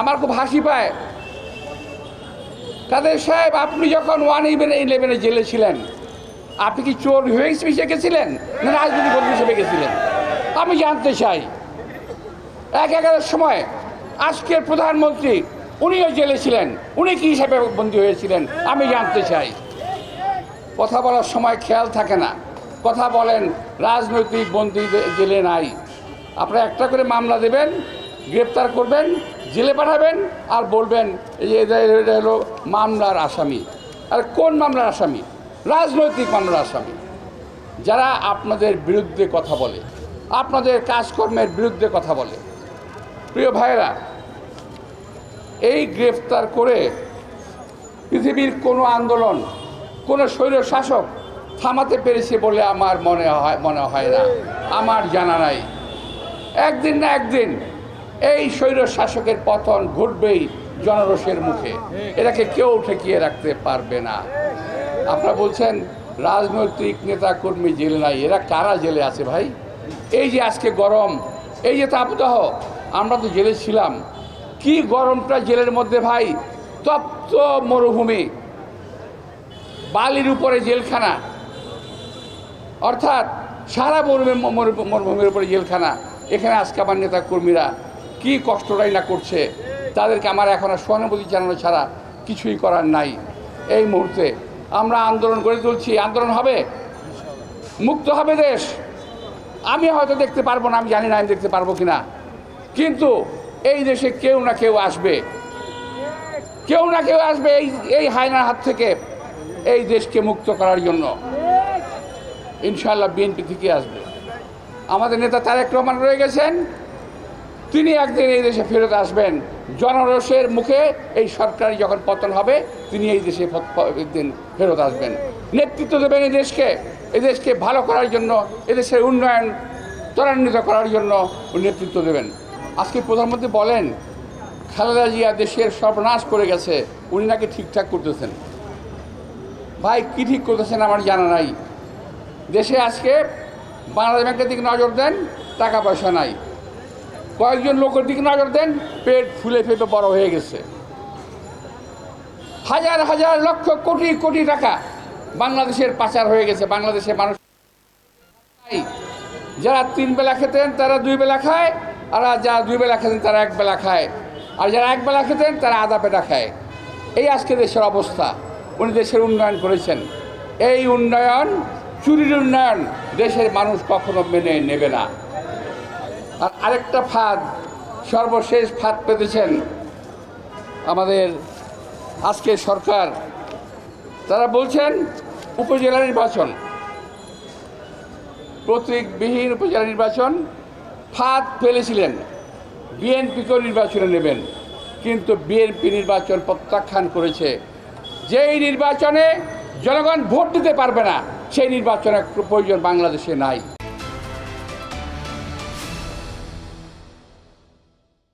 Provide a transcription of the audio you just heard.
আমার খুব হাসি পায়। কাদের সাহেব, আপনি যখন 111 জেলে ছিলেন, আপনি কি চোর হিসেবে গেছিলেন না রাজনৈতিক বন্দী হিসেবে গেছিলেন? আমি জানতে চাই। 11-এর সময় আজকের প্রধানমন্ত্রী উনিও জেলে ছিলেন, উনি কি হিসাবে বন্দী হয়েছিলেন আমি জানতে চাই। কথা বলার সময় খেয়াল থাকে না, কথা বলেন রাজনৈতিক বন্দী জেলে নাই। আপনারা একটা করে মামলা দেবেন, গ্রেপ্তার করবেন, জেলে পাঠাবেন, আর বলবেন এটা হলো মামলার আসামি। আর কোন মামলার আসামি? রাজনৈতিক মামলার আসামি। যারা আপনাদের বিরুদ্ধে কথা বলে, আপনাদের কাজকর্মের বিরুদ্ধে কথা বলে। প্রিয় ভাইরা, এই গ্রেফতার করে পৃথিবীর কোনো আন্দোলন, কোনো স্বৈর শাসক থামাতে পেরেছে বলে আমার মনে হয় না, আমার জানা নাই। একদিন না একদিন এই স্বৈর শাসকের পতন ঘটবেই জনরোষের মুখে, এটাকে কেউ ঠেকিয়ে রাখতে পারবে না। আপনারা বলছেন রাজনৈতিক নেতা কর্মী জেলে নাই, এরা কারা জেলে আছে ভাই? এই যে আজকে গরম, এই যে তাপদাহ, আমরা তো জেলে ছিলাম। কি গরমটা জেলের মধ্যে ভাই! তপ্ত মরুভূমি, বালির উপরে জেলখানা, অর্থাৎ সারা মরুভূমির উপরে জেলখানা। এখানে আজকে আমার নেতা কর্মীরা কি কষ্টটাই না করছে, তাদেরকে আমার এখন আর সহানুভূতি জানানো ছাড়া কিছুই করার নাই। এই মুহূর্তে আমরা আন্দোলন গড়ে তুলছি, আন্দোলন হবে, মুক্ত হবে দেশ। আমি হয়তো দেখতে পারবো না, আমি জানি না আমি দেখতে পারবো কিনা, কিন্তু এই দেশে কেউ না কেউ আসবে, কেউ না কেউ আসবে এই হায়নার হাত থেকে এই দেশকে মুক্ত করার জন্য। ইনশাআল্লাহ বিএনপি থেকে আসবে। আমাদের নেতা তারেক রহমান রয়ে গেছেন, তিনি একদিন এই দেশে ফেরত আসবেন। জনরোষের মুখে এই সরকার যখন পতন হবে, তিনি এই দেশে একদিন ফেরত আসবেন, নেতৃত্ব দেবেন এই দেশকে ভালো করার জন্য, এদেশের উন্নয়ন ত্বরান্বিত করার জন্য নেতৃত্ব দেবেন। আজকে প্রধানমন্ত্রী বলেন খালেদা জিয়া দেশের সর্বনাশ করে গেছে, উনি নাকি ঠিকঠাক করতেছেন। ভাই কি ঠিক করতেছেন আমার জানা নাই। দেশে আজকে বাংলাদেশ ব্যাংকের দিকে নজর দেন, টাকা পয়সা নাই। কয়েকজন লোকের দিকে নজর দেন, পেট ফুলে ফেপে বড় হয়ে গেছে। হাজার হাজার লক্ষ কোটি কোটি টাকা বাংলাদেশের পাচার হয়ে গেছে। বাংলাদেশের মানুষ, যারা 3 বেলা খেতেন তারা 2 বেলা খায়, আর যারা 2 বেলা খেতেন তারা 1 বেলা খায়, আর যারা 1 বেলা খেতেন তারা আধা পেটা খায়। এই আজকে দেশের অবস্থা। উনি দেশের উন্নয়ন করেছেন, এই উন্নয়ন চুরির উন্নয়ন দেশের মানুষ কখনো মেনে নেবে না। আর আরেকটা ফাঁদ, সর্বশেষ ফাঁদ পেতেছেন আমাদের আজকে সরকার। তারা বলছেন উপজেলা নির্বাচন, প্রতীকবিহীন উপজেলা নির্বাচন। ফাঁদ ফেলেছিলেন বিএনপিকেও নির্বাচনে নেবেন, কিন্তু বিএনপি নির্বাচন প্রত্যাখ্যান করেছে। যেই নির্বাচনে জনগণ ভোট দিতে পারবে না, সেই নির্বাচনের প্রয়োজন বাংলাদেশে নাই।